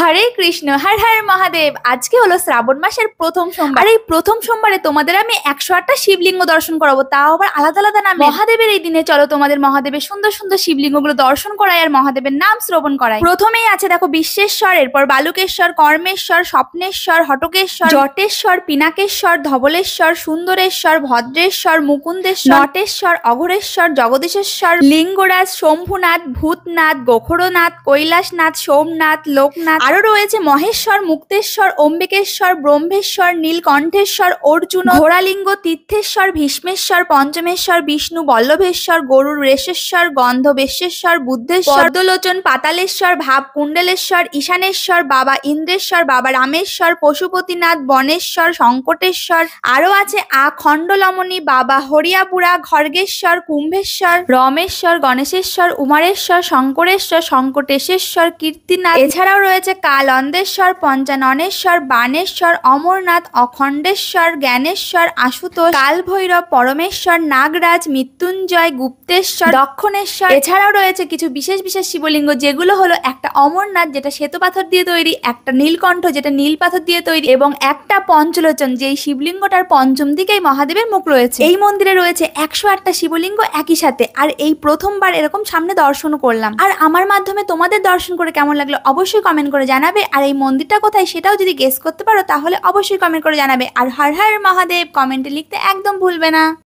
হরে কৃষ্ণ, হর হর মহাদেব। আজকে হলো শ্রাবণ মাসের প্রথম সোমবার। আর এই প্রথম সোমবারে তোমাদের আমি 108টা শিবলিঙ্গ দর্শন করাবো, তাও আবার আলাদা আলাদা নামে। মহাদেবের এই দিনে চলো তোমাদের মহাদেবের সুন্দর সুন্দর শিবলিঙ্গগুলো দর্শন করাই আর মহাদেবের নাম শ্রবণ করাই। প্রথমেই আছে দেখো বিশ্বেশ্বর, এরপর বালুকেশ্বর, কর্মেশ্বর, স্বপ্নেশ্বর, হটকেশ্বর, জটেশ্বর, পিনাকেশ্বর, ধবলেশ্বর, সুন্দরেশ্বর, ভদ্রেশ্বর, মুকুন্দেশ্বর, নটেশ্বর, অঘরেশ্বর, জগদীশেশ্বর, লিঙ্গরাজ, শম্ভুনাথ, ভূতনাথ, গোখরনাথ, কৈলাসনাথ, সোমনাথ, লোকনাথ। আরো রয়েছে মহেশ্বর, মুক্তেশ্বর, অম্বিকেশ্বর, ব্রহ্মেশ্বর, নীলকণ্ঠেশ্বর, অর্জুন, ঘোড়ালিঙ্গ, তীর্থেশ্বর, ভীষ্মেশ্বর, পঞ্চমেশ্বর, বিষ্ণু বল্লভেশ্বর, গরুর রেশেশ্বর, গন্ধবেশেশ্বর, বুদ্ধেশ্বর, পদ্মলোচন, পাতালেশ্বর, ভাব কুণ্ডলেশ্বর, ঈশানেশ্বর, বাবা ইন্দ্রেশ্বর, বাবা রামেশ্বর, পশুপতিনাথ, বনেশ্বর, সংকটেশ্বর। আরো আছে আখণ্ডলমণি, বাবা হরিয়াপুরা, খড়গেশ্বর, কুম্ভেশ্বর, রমেশ্বর, গণেশেশ্বর, উমারেশ্বর, শঙ্করেশ্বর, শঙ্কটেশেশ্বর, কীর্তিনাথ। এছাড়াও রয়েছে কালন্দেশ্বর, পঞ্চাননেশ্বর, বানেশ্বর, অমরনাথ, অখণ্ডেশ্বর, জ্ঞানেশ্বর, আশুতোষ, কালভৈরব, পরমেশ্বর, নাগরাজ, মৃত্যুঞ্জয়, গুপ্তেশ্বর, দক্ষিণেশ্বর। এছাড়াও রয়েছে কিছু বিশেষ বিশেষ শিবলিঙ্গ, যেগুলো হলো একটা অমরনাথ যেটা শ্বেত পাথর দিয়ে তৈরি, একটা নীলকণ্ঠ যেটা নীল পাথর দিয়ে তৈরি, এবং একটা পঞ্চলোচন যেই শিবলিঙ্গটার পঞ্চম দিকেই মহাদেবের মুখ রয়েছে। এই মন্দিরে রয়েছে 108টা শিবলিঙ্গ একই সাথে, আর এই প্রথমবার এরকম সামনে দর্শন করলাম। আর আমার মাধ্যমে তোমাদের দর্শন করে কেমন লাগলো অবশ্যই কমেন্ট করে জানাবে। আর এই মন্দিরটা কোথায় সেটাও যদি গেস করতে পারো তাহলে অবশ্যই কমেন্ট করে জানাবে। আর হর হর মহাদেব কমেন্টে লিখতে একদম ভুলবে না।